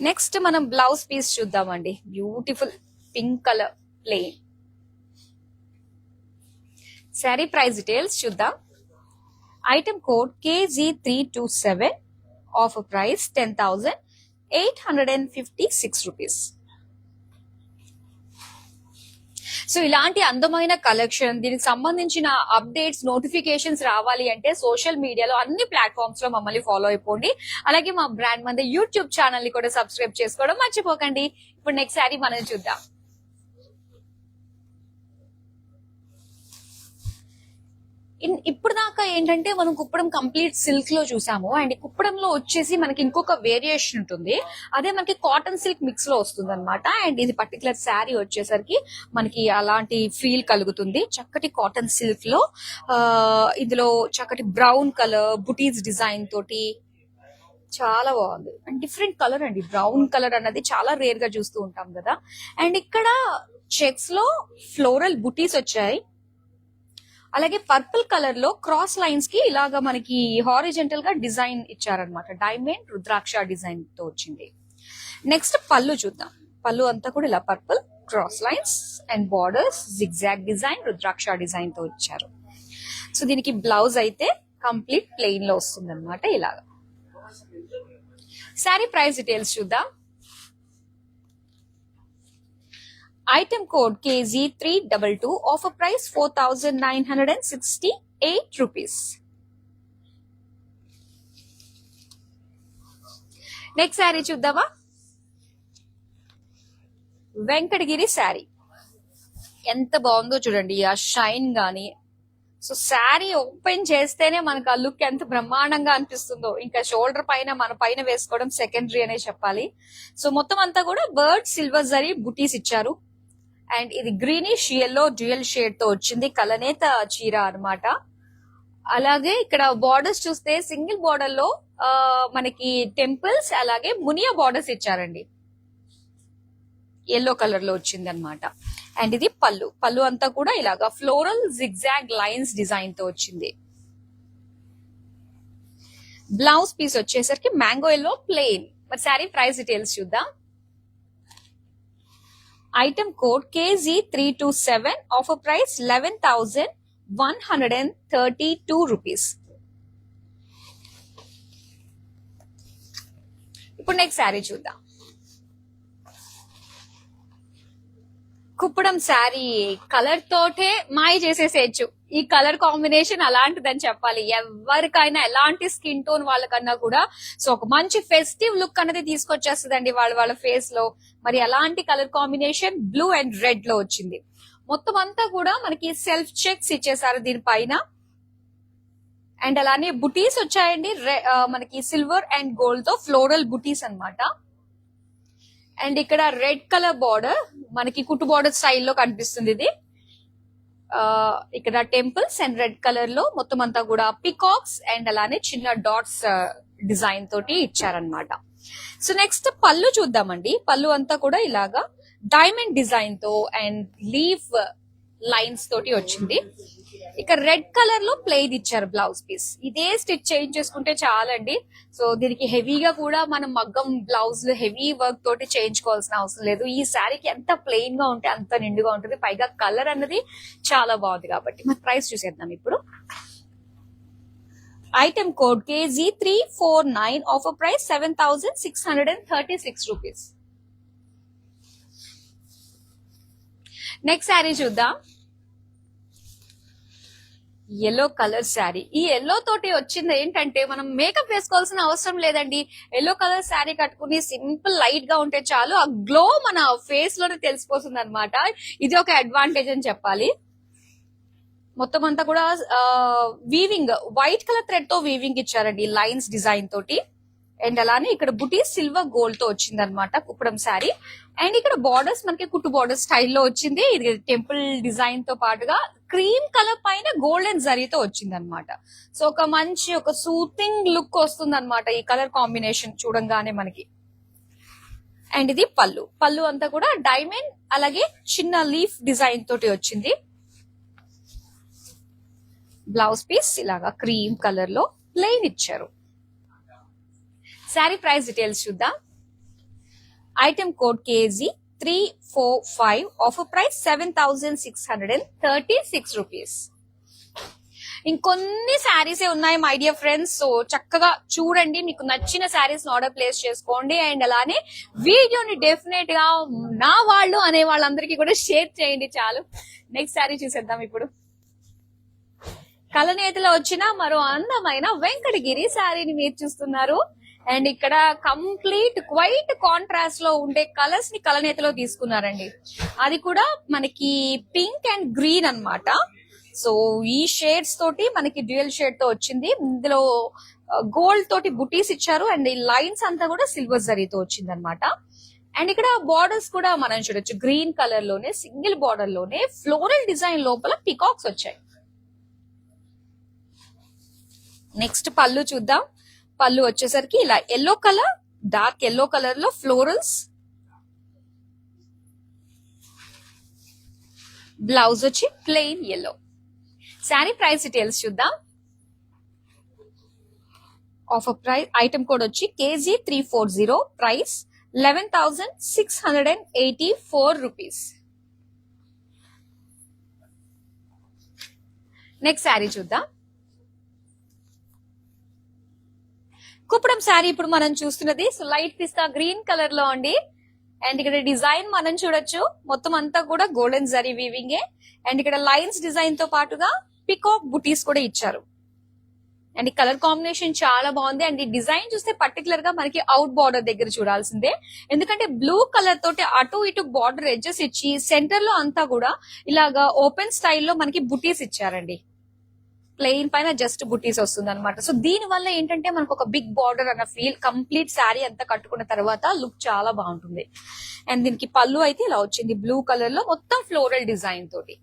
నెక్స్ట్ మనం బ్లౌజ్ పీస్ చూద్దామండి. Beautiful pink colour plain sari. Price details చూద్దాం. Item code KG327, offer price 10,856 rupees. So ఇలాంటి అందమైన కలెక్షన్, దీనికి సంబంధించిన అప్డేట్స్, నోటిఫికేషన్స్ రావాలి అంటే సోషల్ మీడియాలో అన్ని ప్లాట్ఫామ్స్ లో మమ్మల్ని ఫాలో అయిపోండి. అలాగే మా బ్రాండ్ మంది యూట్యూబ్ ఛానల్ ని కూడా సబ్స్క్రైబ్ చేసుకోవడం మర్చిపోకండి. ఇప్పుడు నెక్స్ట్ శారీ మనం చూద్దాం. ఇప్పుడు దాకా ఏంటంటే మనం కుప్పడం కంప్లీట్ సిల్క్ లో చూసాము. అండ్ కుప్పడంలో వచ్చేసి మనకి ఇంకొక వేరియేషన్ ఉంటుంది. అదే మనకి కాటన్ సిల్క్ మిక్స్ లో వస్తుంది అనమాట. అండ్ ఇది పర్టికులర్ శారీ వచ్చేసరికి మనకి అలాంటి ఫీల్ కలుగుతుంది. చక్కటి కాటన్ సిల్క్ లో ఇందులో చక్కటి బ్రౌన్ కలర్ బుటీస్ డిజైన్ తోటి చాలా బాగుంది. అండ్ డిఫరెంట్ కలర్ అండి. బ్రౌన్ కలర్ అన్నది చాలా రేర్ గా చూస్తూ ఉంటాం కదా. అండ్ ఇక్కడ చెక్స్ లో ఫ్లోరల్ బుటీస్ వచ్చాయి. అలాగే పర్పుల్ కలర్ లో క్రాస్ లైన్స్ కి ఇలాగా మనకి హారిజెంటల్ గా డిజైన్ ఇచ్చారనమాట. డైమండ్ రుద్రాక్ష డిజైన్ తో వచ్చింది. నెక్స్ట్ పళ్ళు చూద్దాం. పళ్ళు అంతా కూడా ఇలా purple cross lines and borders zigzag design rudraksha design తో ఇచ్చారు. సో దీనికి బ్లౌజ్ అయితే కంప్లీట్ ప్లెయిన్ లో వస్తుంది అనమాట. ఇలాగా శారీ ప్రైస్ డీటెయిల్స్ చూద్దాం. Item code KG322, offer price 4,968 rupees. Next sari చూద్దామా. వెంకటగిరి శారీ ఎంత బాగుందో చూడండి. ఆ షైన్ గానీ, సో శారీ ఓపెన్ చేస్తేనే మనకు ఆ లుక్ ఎంత బ్రహ్మాండంగా అనిపిస్తుందో. ఇంకా షోల్డర్ పైన మన పైన వేసుకోవడం సెకండరీ అనే చెప్పాలి. సో మొత్తం అంతా కూడా బర్డ్ సిల్వర్ జరీ బుటీస్ ఇచ్చారు. అండ్ ఇది గ్రీనిష్ ఎల్లో డ్యూయల్ షేడ్ తో వచ్చింది. కలనేత చీర అన్నమాట. అలాగే ఇక్కడ బార్డర్స్ చూస్తే సింగిల్ బార్డర్ లో మనకి టెంపుల్స్ అలాగే మునియా బార్డర్స్ ఇచ్చారండి. ఎల్లో కలర్ లో వచ్చింది అనమాట. అండ్ ఇది పళ్ళు. పళ్ళు అంతా కూడా ఇలాగా ఫ్లోరల్ జిగ్జాగ్ లైన్స్ డిజైన్ తో వచ్చింది. బ్లౌజ్ పీస్ వచ్చేసరికి మ్యాంగో ఎల్లో ప్లెయిన్. మరి శారీ ప్రైస్ డీటెయిల్స్ చూద్దాం. Item code KG327, offer price 11,132 rupees. ఇప్పుడు నెక్స్ట్ శారీ చూద్దాం. కుప్పడం శారీ కలర్ తోటే మాయ చేసేసేయచ్చు. ఈ కలర్ కాంబినేషన్ అలాంటిదని చెప్పాలి. ఎవరికైనా ఎలాంటి స్కిన్ టోన్ వాళ్ళకన్నా కూడా సో ఒక మంచి ఫెస్టివ్ లుక్ అనేది తీసుకొచ్చేస్తుందండి వాళ్ళ ఫేస్ లో. మరి అలాంటి colour combination blue and red లో వచ్చింది. మొత్తం అంతా కూడా మనకి సెల్ఫ్ చెక్స్ ఇచ్చేసారు దీనిపైన. అండ్ అలానే బుటీస్ వచ్చాయండి. మనకి సిల్వర్ అండ్ గోల్డ్ తో ఫ్లోరల్ బుటీస్ అన్నమాట. అండ్ ఇక్కడ రెడ్ కలర్ బార్డర్ మనకి కుట్టు బార్డర్ స్టైల్లో కనిపిస్తుంది. ఇది ఇక్కడ టెంపుల్స్ అండ్ రెడ్ కలర్ లో మొత్తం అంతా కూడా పికాక్స్ అండ్ అలానే చిన్న డాట్స్ డిజైన్ తోటి ఇచ్చారనమాట. సో నెక్స్ట్ పళ్ళు చూద్దామండి. పళ్ళు అంతా కూడా ఇలాగా డైమండ్ డిజైన్ తో అండ్ లీఫ్ లైన్స్ తోటి వచ్చింది. ఇక రెడ్ కలర్ లో ప్లెయిన్ ఇచ్చారు బ్లౌజ్ పీస్. ఇదే స్టిచ్ చేంజ్ చేసుకుంటే చాలండి. సో దీనికి హెవీగా కూడా మనం మగ్గం బ్లౌజ్ హెవీ వర్క్ తోటి చేయించుకోవాల్సిన అవసరం లేదు. ఈ శారీకి ఎంత ప్లెయిన్ గా ఉంటే అంత నిండుగా ఉంటుంది. పైగా కలర్ అన్నది చాలా బాగుంది కాబట్టి. మరి ప్రైస్ చూసేద్దాం ఇప్పుడు. Item code KG349, offer price 7,636 rupees. Next sari చూద్దాం. Yellow colour sari. ఈ ఎల్లో తోటి వచ్చింది ఏంటంటే మనం మేకప్ వేసుకోవాల్సిన అవసరం లేదండి. ఎల్లో కలర్ శారీ కట్టుకుని సింపుల్ లైట్ గా ఉంటే చాలు, ఆ గ్లో మన ఫేస్ లోనే తెలిసిపోతుంది అనమాట. ఇది ఒక అడ్వాంటేజ్ అని చెప్పాలి. మొత్తం అంతా కూడా వీవింగ్ వైట్ కలర్ థ్రెడ్ తో వీవింగ్ ఇచ్చారండి లైన్స్ డిజైన్ తోటి. అండ్ అలానే ఇక్కడ బుటీ సిల్వర్ గోల్డ్ తో వచ్చింది అనమాట కుప్పడం శారీ. అండ్ ఇక్కడ బార్డర్స్ మనకి కుట్టు బార్డర్ స్టైల్లో వచ్చింది. ఇది టెంపుల్ డిజైన్ తో పాటుగా క్రీమ్ కలర్ పైన గోల్డెన్ జరీతో వచ్చింది అనమాట. సో ఒక మంచి ఒక సూతింగ్ లుక్ వస్తుంది అనమాట ఈ కలర్ కాంబినేషన్ చూడంగానే మనకి. అండ్ ఇది పళ్ళు. పళ్ళు అంతా కూడా డైమండ్ అలాగే చిన్న లీఫ్ డిజైన్ తోటి వచ్చింది. బ్లౌజ్ పీస్ ఇలాగా క్రీమ్ కలర్ లో ప్లెయిన్ ఇచ్చారు. శారీ ప్రైస్ డీటెయిల్స్ చూద్దాం. Item code KG345, offer price 7636 rupees. ఇంకొన్ని శారీసే ఉన్నాయి మై డియర్ ఫ్రెండ్స్. సో చక్కగా చూడండి, మీకు నచ్చిన శారీస్ ఆర్డర్ ప్లేస్ చేసుకోండి. అండ్ అలానే వీడియోని డెఫినెట్ గా నా వాళ్ళు అనే వాళ్ళందరికీ కూడా షేర్ చేయండి చాలు. నెక్స్ట్ శారీ చూసేద్దాం ఇప్పుడు. కలనేతలో వచ్చిన మరో అందమైన వెంకటగిరి శారీని మీరు చూస్తున్నారు. అండ్ ఇక్కడ కంప్లీట్ క్వైట్ కాంట్రాస్ట్ లో ఉండే కలర్స్ ని కలనేతలో తీసుకున్నారండి. అది కూడా మనకి పింక్ అండ్ గ్రీన్ అన్నమాట. సో ఈ షేడ్స్ తోటి మనకి డ్యూయల్ షేడ్ తో వచ్చింది. ఇందులో గోల్డ్ తోటి బుటీస్ ఇచ్చారు. అండ్ ఈ లైన్స్ అంతా కూడా సిల్వర్ జరీతో వచ్చింది అనమాట. అండ్ ఇక్కడ బార్డర్స్ కూడా మనం చూడొచ్చు, గ్రీన్ కలర్ లోనే సింగిల్ బార్డర్ లోనే ఫ్లోరల్ డిజైన్ లోపల పికాక్స్ వచ్చాయి. నెక్స్ట్ పళ్ళు చూద్దాం. పళ్ళు వచ్చేసరికి ఇలా yellow colour, dark yellow colour లో ఫ్లోరల్స్. బ్లౌజ్ వచ్చి plain yellow. Sari price details చూద్దాం. ఆఫర్ ప్రైస్ ఐటమ్ కోడ్ వచ్చి KG340, price 11,684 rupees. Next sari చూద్దాం. కుప్పడం శారీ ఇప్పుడు మనం చూస్తున్నది సో లైట్ పిస్తా గ్రీన్ కలర్ లో అండి. అండ్ ఇక్కడ డిజైన్ మనం చూడొచ్చు, మొత్తం అంతా కూడా గోల్డెన్ జరీ వీవింగ్. అండ్ ఇక్కడ లైన్స్ డిజైన్ తో పాటుగా పికాక్ బుటీస్ కూడా ఇచ్చారు. అండ్ ఈ కలర్ కాంబినేషన్ చాలా బాగుంది. అండ్ ఈ డిజైన్ చూస్తే పర్టికులర్ గా మనకి అవుట్ బార్డర్ దగ్గర చూడాల్సిందే, ఎందుకంటే బ్లూ కలర్ తోటి అటు ఇటు బార్డర్ ఎడ్జెస్ ఇచ్చి సెంటర్ లో అంతా కూడా ఇలాగా ఓపెన్ స్టైల్లో మనకి బుటీస్ ఇచ్చారండి. ప్లెయిన్ పైన జస్ట్ బుటీస్ వస్తుంది అనమాట. సో దీని వల్ల ఏంటంటే మనకు ఒక బిగ్ బార్డర్ అన్న ఫీల్, కంప్లీట్ శారీ అంతా కట్టుకున్న తర్వాత లుక్ చాలా బాగుంటుంది. అండ్ దీనికి పళ్ళు అయితే ఇలా వచ్చింది బ్లూ కలర్ లో మొత్తం ఫ్లోరల్ డిజైన్ తోటి.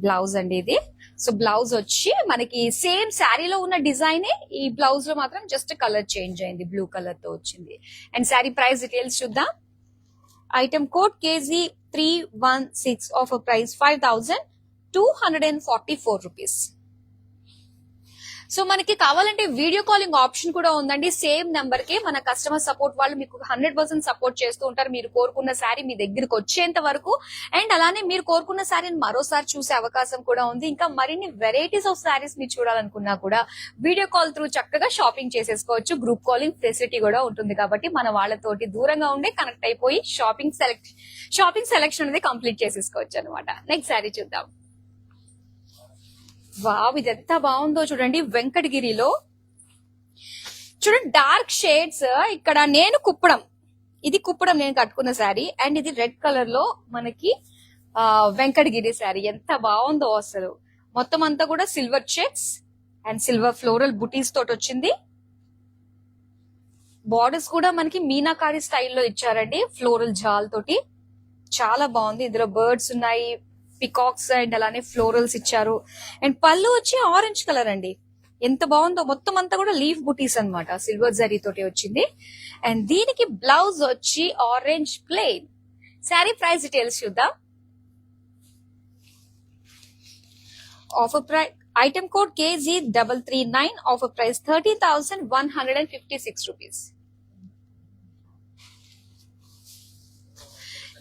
బ్లౌజ్ అండి ఇది. సో బ్లౌజ్ వచ్చి మనకి సేమ్ శారీలో ఉన్న డిజైనే, ఈ బ్లౌజ్ లో మాత్రం జస్ట్ కలర్ చేంజ్ అయింది, బ్లూ కలర్ తో వచ్చింది. అండ్ శారీ ప్రైస్ డీటెయిల్స్ చూద్దాం. Item code KG316, offer price 5,244 rupees. So మనకి కావాలంటే వీడియో కాలింగ్ ఆప్షన్ కూడా ఉందండి. సేమ్ నెంబర్ కి మన కస్టమర్ సపోర్ట్ వాళ్ళు మీకు 100% సపోర్ట్ చేస్తూ ఉంటారు, మీరు కోరుకున్న శారీ మీ దగ్గరకు వచ్చేంత వరకు. అండ్ అలానే మీరు కోరుకున్న శారీని మరోసారి చూసే అవకాశం కూడా ఉంది. ఇంకా మరిన్ని వెరైటీస్ ఆఫ్ శారీస్ మీరు చూడాలనుకున్నా కూడా వీడియో కాల్ త్రూ చక్కగా షాపింగ్ చేసేసుకోవచ్చు. గ్రూప్ కాలింగ్ ఫెసిలిటీ కూడా ఉంటుంది కాబట్టి మన వాళ్ళతోటి దూరంగా ఉండే కనెక్ట్ అయిపోయి షాపింగ్ సెలెక్షన్ అనేది కంప్లీట్ చేసేసుకోవచ్చు అనమాట. నెక్స్ట్ శారీ చూద్దాం. వావ్, ఇది ఎంత బాగుందో చూడండి. వెంకటగిరిలో చూడండి డార్క్ షేడ్స్. ఇక్కడ నేను కుప్పడం, ఇది కుప్పడం నేను కట్టుకున్న శారీ. అండ్ ఇది రెడ్ కలర్ లో మనకి వెంకటగిరి శారీ. ఎంత బాగుందో అసలు. మొత్తం అంతా కూడా silver checks and silver floral బుటీస్ తోటి వచ్చింది. బార్డర్స్ కూడా మనకి మీనాకారి స్టైల్లో ఇచ్చారండి, ఫ్లోరల్ జాల్ తోటి. చాలా బాగుంది. ఇందులో బర్డ్స్ ఉన్నాయి, పికాక్స్ అండ్ అలానే ఫ్లోరల్స్ ఇచ్చారు. అండ్ పళ్ళు వచ్చి ఆరెంజ్ కలర్ అండి. ఎంత బాగుందో. మొత్తం అంతా కూడా లీఫ్ బుటీస్ అన్నమాట, సిల్వర్ జరీ తోటి వచ్చింది. అండ్ దీనికి బ్లౌజ్ వచ్చి orange plain. Sari price details చూద్దాం. Offer price item code KG339, offer price 30,156 rupees.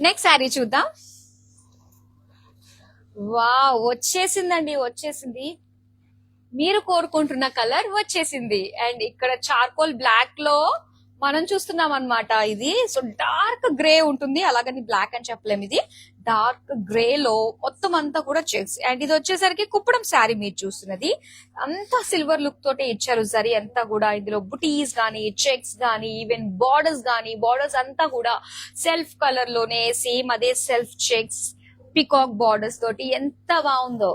Next sari చూద్దాం. వావ్, వచ్చేసిందండి, వచ్చేసింది. మీరు కోరుకుంటున్న కలర్ వచ్చేసింది. అండ్ ఇక్కడ చార్కోల్ బ్లాక్ లో మనం చూస్తున్నాం అనమాట. ఇది సో డార్క్ గ్రే ఉంటుంది, అలాగని బ్లాక్ అని చెప్పలేము. ఇది డార్క్ గ్రే లో మొత్తం అంతా కూడా చెక్స్. అండ్ ఇది వచ్చేసరికి కుప్పడం శారీ మీరు చూస్తున్నది. అంతా సిల్వర్ లుక్ తోటే ఇచ్చారు జరీ అంతా కూడా. ఇందులో బుటీస్ గానీ, చెక్స్ గానీ, ఈవెన్ బార్డర్స్ గానీ, బార్డర్స్ అంతా కూడా సెల్ఫ్ కలర్ లోనే సేమ్ అదే సెల్ఫ్ చెక్స్, పికాక్ బార్డర్స్ తోటి ఎంత బాగుందో.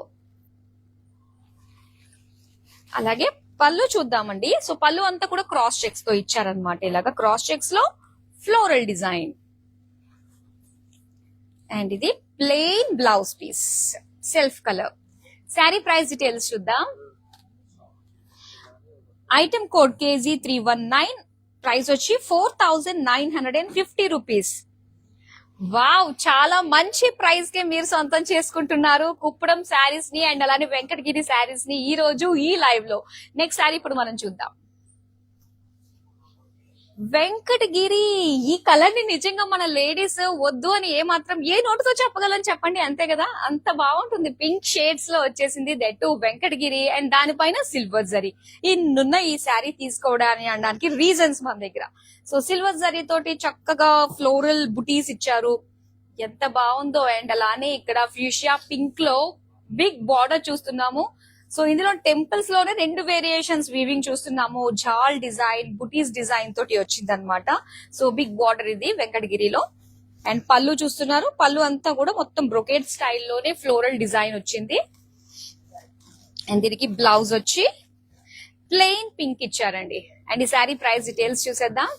అలాగే పళ్ళు చూద్దామండి. సో పళ్ళు అంతా కూడా క్రాస్ చెక్స్ తో ఇచ్చారనమాట. ఇలాగా క్రాస్ చెక్స్ లో ఫ్లోరల్ డిజైన్. అండ్ ఇది plain blouse piece, self colour. Sari price details చూద్దాం. ఐటమ్ కోడ్ KG319, ప్రైస్ వచ్చి 4950 రూపీస్. వావ్, చాలా మంచి ప్రైస్ కి మీరు సొంతం చేసుకుంటున్నారు కుప్పడం శారీస్ ని అండ్ అలానే వెంకటగిరి శారీస్ ని ఈ రోజు ఈ లైవ్ లో. నెక్స్ట్ శారీ ఇప్పుడు మనం చూద్దాం. వెంకటగిరి ఈ కలర్ ని నిజంగా మన లేడీస్ వద్దు అని ఏ నోటుతో చెప్పగలని చెప్పండి, అంతే కదా. అంత బాగుంటుంది. పింక్ షేడ్స్ లో వచ్చేసింది, దట్ వెంకటగిరి అండ్ దానిపైన సిల్వర్ జరీ. ఇన్నున్న ఈ శారీ తీసుకోవడానికి అనడానికి రీజన్స్ మన దగ్గర. సో సిల్వర్ జరీ తోటి చక్కగా ఫ్లోరల్ బుటీస్ ఇచ్చారు, ఎంత బాగుందో. అండ్ అలానే ఇక్కడ ఫ్యూషియా పింక్ లో బిగ్ బార్డర్ చూస్తున్నాము. సో ఇందులో టెంపుల్స్ లోనే 2 వేరియేషన్స్ వీవింగ్ చూస్తున్నాము. జాల్ డిజైన్, బుటీస్ డిజైన్ తోటి వచ్చింది అనమాట. సో బిగ్ బార్డర్ ఇది వెంకటగిరిలో. అండ్ పళ్ళు చూస్తున్నారు, పళ్ళు అంతా కూడా మొత్తం బ్రొకేట్ స్టైల్లోనే ఫ్లోరల్ డిజైన్ వచ్చింది. అండ్ దీనికి బ్లౌజ్ వచ్చి ప్లెయిన్ పింక్ ఇచ్చారండి. అండ్ ఈ శారీ ప్రైస్ డీటెయిల్స్ చూసేద్దాం.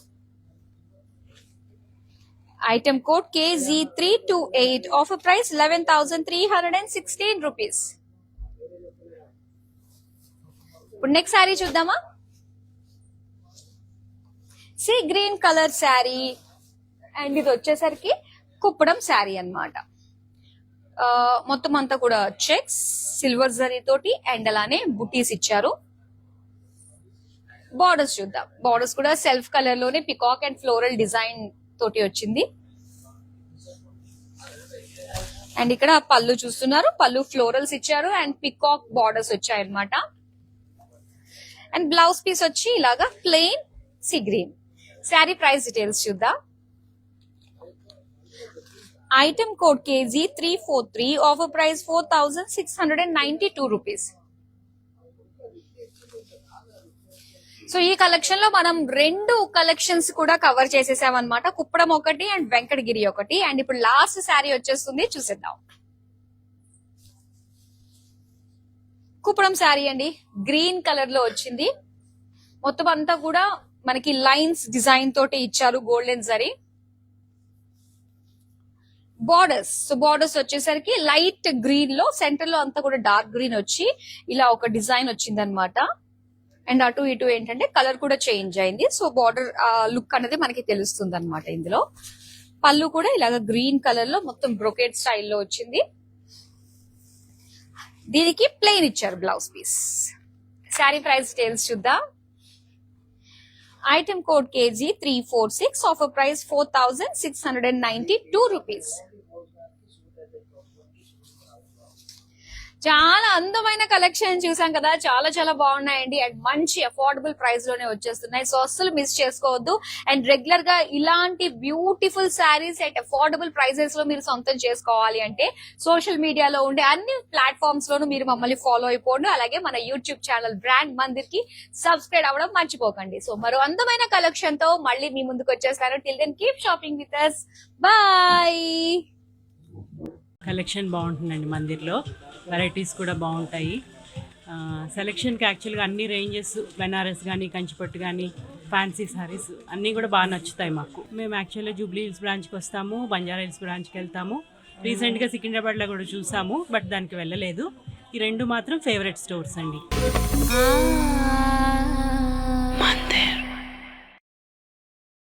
Item code KG328, offer price 11,316 rupees. ఇప్పుడు నెక్స్ట్ శారీ చూద్దామా. Sea green colour sari and ఇది వచ్చేసరికి కుప్పడం శారీ అన్నమాట. మొత్తం అంతా కూడా చెక్స్, సిల్వర్ జరీ తోటి అండ్ అలానే బుటీస్ ఇచ్చారు. బార్డర్స్ చూద్దాం. బార్డర్స్ కూడా సెల్ఫ్ కలర్ లోనే పికాక్ అండ్ ఫ్లోరల్ డిజైన్ తోటి వచ్చింది. అండ్ ఇక్కడ పళ్ళు చూస్తున్నారు, పళ్ళు ఫ్లోరల్స్ ఇచ్చారు అండ్ పికాక్ బార్డర్స్ వచ్చాయి అన్నమాట. అండ్ బ్లౌజ్ పీస్ వచ్చి ఇలాగా plain sea green. Sari price details చూద్దాం. Item code KG343, offer price 4,692 rupees. So ఈ కలెక్షన్ లో మనం 2 కలెక్షన్స్ కూడా కవర్ చేసేసామన్నమాట. కుప్పడం ఒకటి అండ్ వెంకటగిరి ఒకటి. అండ్ ఇప్పుడు లాస్ట్ శారీ వచ్చేస్తుంది, చూసేద్దాం. కుప్పడం శారీ అండి, గ్రీన్ కలర్ లో వచ్చింది. మొత్తం అంతా కూడా మనకి లైన్స్ డిజైన్ తోటి ఇచ్చారు, golden zari. Borders, so borders వచ్చేసరికి లైట్ గ్రీన్ లో, సెంటర్ లో అంతా కూడా డార్క్ గ్రీన్ వచ్చి ఇలా ఒక డిజైన్ వచ్చింది అనమాట. అండ్ అటు ఇటు ఏంటంటే కలర్ కూడా చేంజ్ అయింది. సో బార్డర్ లుక్ అనేది మనకి తెలుస్తుంది అనమాట. ఇందులో పళ్ళు కూడా ఇలాగ గ్రీన్ కలర్ లో మొత్తం బ్రొకేట్ స్టైల్లో వచ్చింది. దీనికి ప్లెయిన్ ఇచ్చారు blouse piece. Sari price details చూద్దాం. Item code KG346, offer price 4,692 rupees. చాలా అందమైన కలెక్షన్ చూసాం కదా, చాలా చాలా బాగున్నాయండి. అండ్ మంచి అఫోర్డబుల్ ప్రైస్ లోనే వచ్చేస్తున్నాయి. సో అస్సలు మిస్ చేసుకోవద్దు. అండ్ రెగ్యులర్ గా ఇలాంటి beautiful saris at affordable prices లో మీరు సొంతం చేసుకోవాలి అంటే సోషల్ మీడియాలో ఉండే అన్ని ప్లాట్ఫామ్స్ లోను మీరు మమ్మల్ని ఫాలో అయిపోండి. అలాగే మన యూట్యూబ్ ఛానల్ బ్రాండ్ మందిర్ కి సబ్స్క్రైబ్ అవ్వడం మర్చిపోకండి. సో మరో అందమైన కలెక్షన్ తో మళ్ళీ మీ ముందుకు వచ్చేస్తాను. Till then keep shopping with us. Bye. Collection బాగుంటుందండి మందిర్లో, వెరైటీస్ కూడా బాగుంటాయి. సెలెక్షన్కి యాక్చువల్గా అన్ని రేంజెస్, బెనారస్ కానీ, కంచిపట్టు కానీ, ఫ్యాన్సీ సారీస్ అన్నీ కూడా బాగా నచ్చుతాయి మాకు. మేము యాక్చువల్గా జూబ్లీ హిల్స్ బ్రాంచ్కి వస్తాము, బంజారా హిల్స్ బ్రాంచ్కి వెళ్తాము. రీసెంట్గా సికింద్రాబాద్లో కూడా చూసాము, బట్ దానికి వెళ్ళలేదు. ఈ 2 మాత్రం ఫేవరెట్ స్టోర్స్ అండి.